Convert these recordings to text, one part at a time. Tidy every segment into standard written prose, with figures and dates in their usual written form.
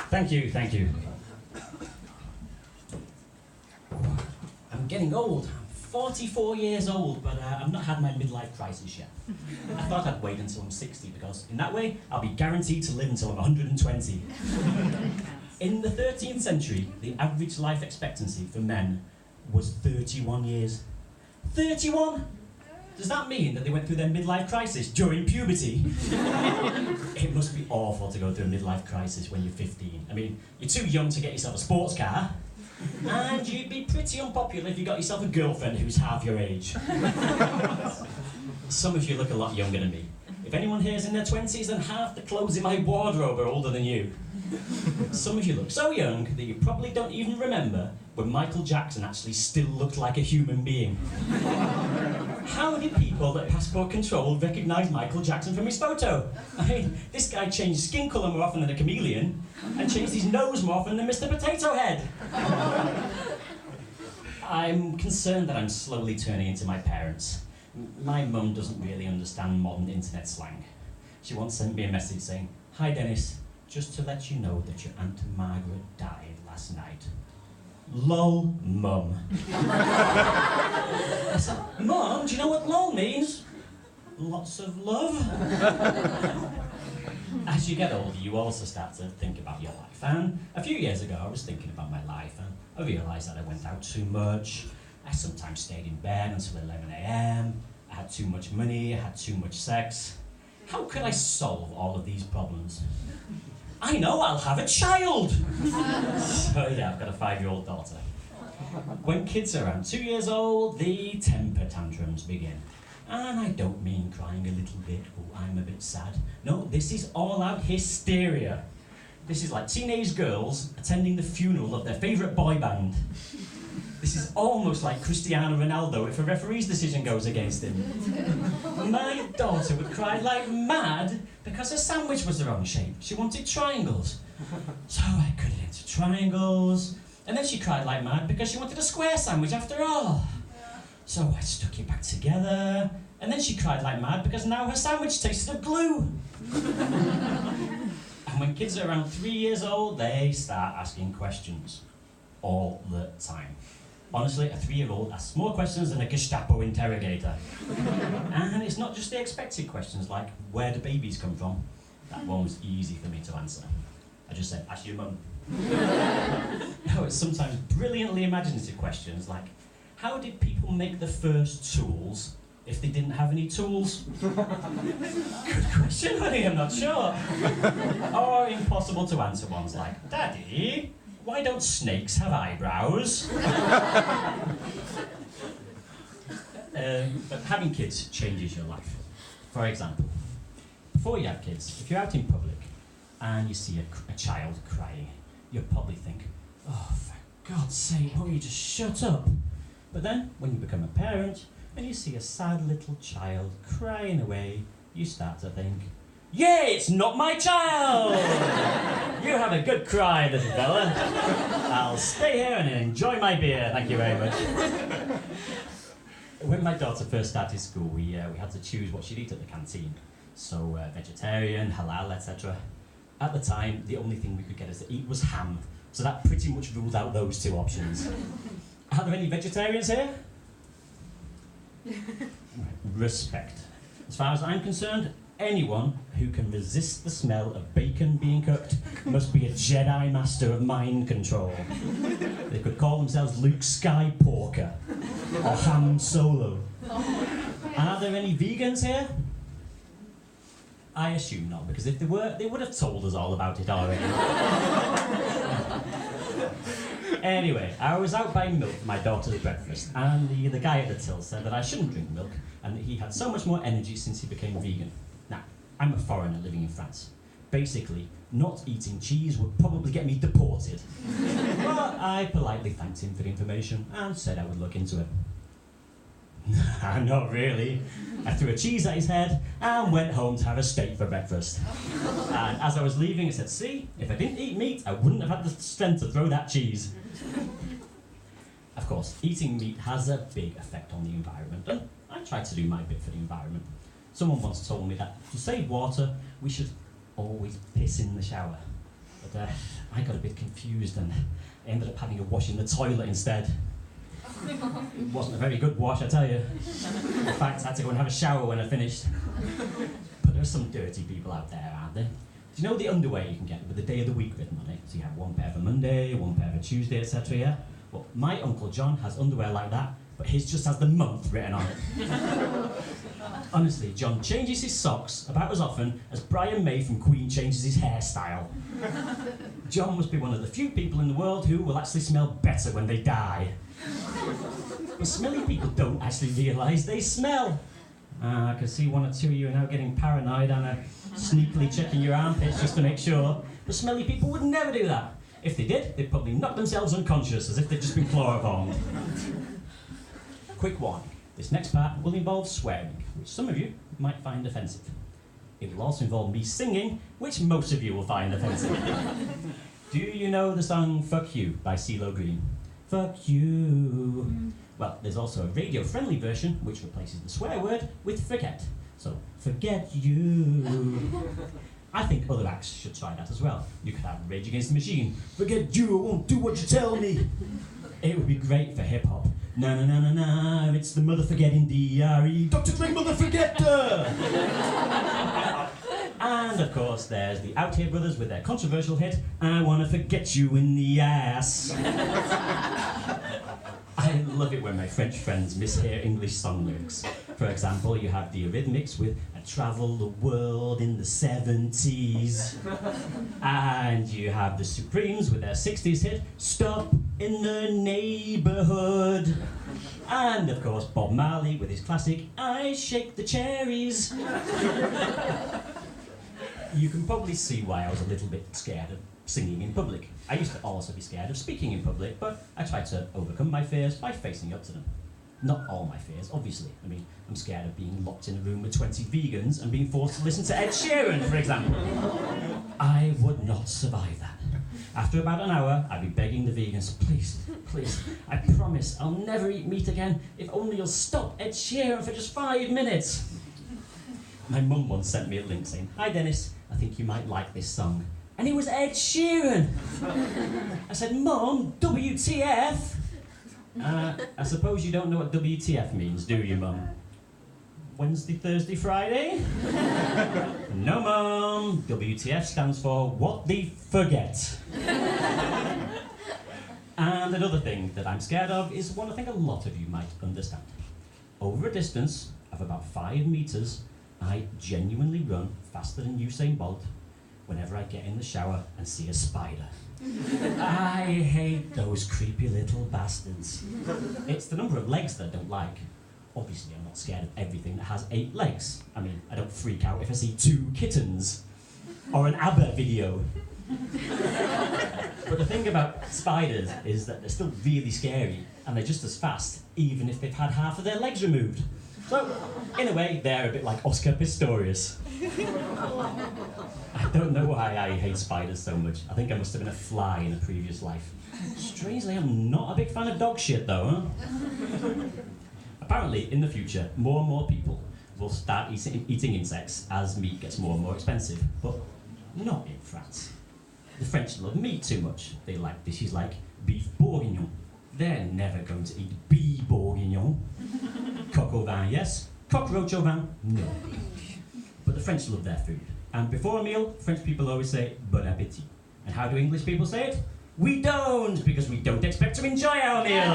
Thank you, thank you. I'm getting old. I'm 44 years old, but I've not had my midlife crisis yet. I thought I'd wait until I'm 60 because in that way I'll be guaranteed to live until I'm 120. In the 13th century, the average life expectancy for men was 31 years. 31? Does that mean that they went through their midlife crisis during puberty? It must be awful to go through a midlife crisis when you're 15. I mean, you're too young to get yourself a sports car, and you'd be pretty unpopular if you got yourself a girlfriend who's half your age. Some of you look a lot younger than me. If anyone here is in their 20s, then half the clothes in my wardrobe are older than you. Some of you look so young that you probably don't even remember when Michael Jackson actually still looked like a human being. How did people at Passport Control recognise Michael Jackson from his photo? I mean, this guy changed skin colour more often than a chameleon and changed his nose more often than Mr. Potato Head. I'm concerned that I'm slowly turning into my parents. My mum doesn't really understand modern internet slang. She once sent me a message saying, "Hi Dennis, just to let you know that your Aunt Margaret died last night." Lol, Mum. I said, "Mum, do you know what lol means?" "Lots of love." As you get older, you also start to think about your life. And a few years ago, I was thinking about my life, and I realised that I went out too much. I sometimes stayed in bed until 11 a.m. I had too much money, I had too much sex. How could I solve all of these problems? I know, I'll have a child! So yeah, I've got a 5-year-old daughter. When kids are around 2 years old, the temper tantrums begin. And I don't mean crying a little bit, oh, I'm a bit sad. No, this is all-out hysteria. This is like teenage girls attending the funeral of their favourite boy band. This is almost like Cristiano Ronaldo if a referee's decision goes against him. My daughter would cry like mad because her sandwich was the wrong shape. She wanted triangles. So I cut it into triangles. And then she cried like mad because she wanted a square sandwich after all. So I stuck it back together. And then she cried like mad because now her sandwich tasted of glue. And when kids are around 3 years old, they start asking questions. All the time. Honestly, a 3-year-old asks more questions than a Gestapo interrogator. And it's not just the expected questions like, where do babies come from? That one was easy for me to answer. I just said, ask your mum. No, it's sometimes brilliantly imaginative questions like, how did people make the first tools if they didn't have any tools? Good question, honey, I'm not sure. Or impossible to answer ones like, Daddy, why don't snakes have eyebrows? But having kids changes your life. For example, before you have kids, if you're out in public and you see a child crying, you'll probably think, oh, for God's sake, won't you just shut up? But then, when you become a parent and you see a sad little child crying away, you start to think, yay, it's not my child! You have a good cry, little fella. I'll stay here and enjoy my beer, thank you very much. When my daughter first started school, we had to choose what she'd eat at the canteen. So, vegetarian, halal, etc. At the time, the only thing we could get her to eat was ham, so that pretty much ruled out those two options. Are there any vegetarians here? Respect. As far as I'm concerned, anyone who can resist the smell of bacon being cooked must be a Jedi master of mind control. They could call themselves Luke Skywalker or Han Solo. Are there any vegans here? I assume not, because if they were, they would have told us all about it already. Anyway, I was out buying milk for my daughter's breakfast, and the guy at the till said that I shouldn't drink milk, and that he had so much more energy since he became vegan. Now, I'm a foreigner living in France. Basically, not eating cheese would probably get me deported. But I politely thanked him for the information and said I would look into it. Not really. I threw a cheese at his head and went home to have a steak for breakfast. And as I was leaving, I said, see, if I didn't eat meat, I wouldn't have had the strength to throw that cheese. Of course, eating meat has a big effect on the environment, and I try to do my bit for the environment. Someone once told me that to save water, we should always piss in the shower. But I got a bit confused and ended up having a wash in the toilet instead. It wasn't a very good wash, I tell you. In fact, I had to go and have a shower when I finished. But there are some dirty people out there, aren't there? Do you know the underwear you can get with the day of the week written on it? So you have one pair for Monday, one pair for Tuesday, etc. Yeah? Well, my Uncle John has underwear like that, but his just has the month written on it. Honestly, John changes his socks about as often as Brian May from Queen changes his hairstyle. John must be one of the few people in the world who will actually smell better when they die. But smelly people don't actually realise they smell. I can see one or two of you are now getting paranoid and are sneakily checking your armpits just to make sure. But smelly people would never do that. If they did, they'd probably knock themselves unconscious as if they'd just been chloroformed. Quick warning, this next part will involve swearing, which some of you might find offensive. It will also involve me singing, which most of you will find offensive. Do you know the song Fuck You by CeeLo Green? Fuck you. Well, there's also a radio-friendly version which replaces the swear word with forget. So, forget you. I think other acts should try that as well. You could have Rage Against the Machine. Forget you, I won't do what you tell me. It would be great for hip-hop. Na na na na na, it's the mother forgetting D.R.E. Dr. Dre mother forgetter! And of course there's the Out Here Brothers with their controversial hit, I Wanna Forget You in the Ass. I love it when my French friends mishear English song lyrics. For example, you have the Eurythmics with I Travel the World in the 70s. And you have the Supremes with their 60s hit, Stop in the Neighborhood. And of course, Bob Marley with his classic, I Shake the Cherries. You can probably see why I was a little bit scared of singing in public. I used to also be scared of speaking in public, but I tried to overcome my fears by facing up to them. Not all my fears, obviously. I mean, I'm scared of being locked in a room with 20 vegans and being forced to listen to Ed Sheeran, for example. I would not survive that. After about an hour, I'd be begging the vegans, please, please, I promise I'll never eat meat again if only you'll stop Ed Sheeran for just 5 minutes. My mum once sent me a link saying, hi Dennis, I think you might like this song. And it was Ed Sheeran! I said, Mum, WTF? I suppose you don't know what WTF means, do you, Mum? Wednesday, Thursday, Friday? No, Mum. WTF stands for What the Forget. And another thing that I'm scared of is one I think a lot of you might understand. Over a distance of about 5 meters, I genuinely run faster than Usain Bolt whenever I get in the shower and see a spider. I hate those creepy little bastards. It's the number of legs that I don't like. Obviously, I'm not scared of everything that has 8 legs. I mean, I don't freak out if I see 2 kittens or an ABBA video. But the thing about spiders is that they're still really scary and they're just as fast, even if they've had half of their legs removed. So, in a way, they're a bit like Oscar Pistorius. I don't know why I hate spiders so much. I think I must have been a fly in a previous life. Strangely, I'm not a big fan of dog shit though, huh? Apparently, in the future, more and more people will start eating insects as meat gets more and more expensive. But not in France. The French love meat too much. They like dishes like beef bourguignon. They're never going to eat bee bourguignon. Coq au vin, yes. Cockroach au vin, no. But the French love their food. And before a meal, French people always say, bon appétit. And how do English people say it? We don't, because we don't expect to enjoy our meal.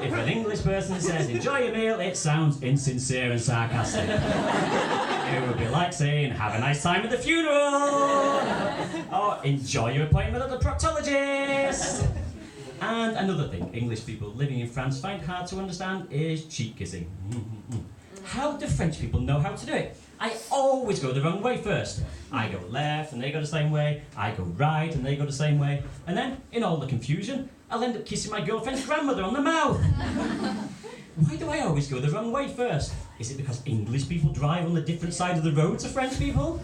If an English person says, enjoy your meal, it sounds insincere and sarcastic. It would be like saying, have a nice time at the funeral. Or enjoy your appointment at the proctologist. And another thing English people living in France find hard to understand is cheek kissing. How do French people know how to do it? I always go the wrong way first. I go left and they go the same way. I go right and they go the same way. And then, in all the confusion, I'll end up kissing my girlfriend's grandmother on the mouth. Why do I always go the wrong way first? Is it because English people drive on the different side of the road to French people?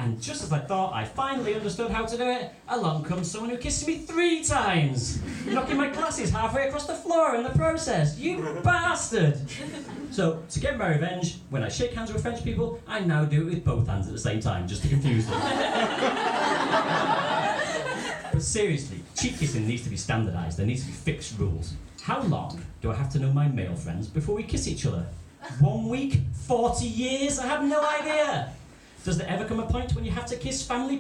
And just as I thought I finally understood how to do it, along comes someone who kisses me 3 times, knocking my glasses halfway across the floor in the process. You bastard! So, to get my revenge, when I shake hands with French people, I now do it with both hands at the same time, just to confuse them. But seriously, cheek kissing needs to be standardised. There needs to be fixed rules. How long do I have to know my male friends before we kiss each other? 1 week? 40 years? I have no idea! Does there ever come a point when you have to kiss family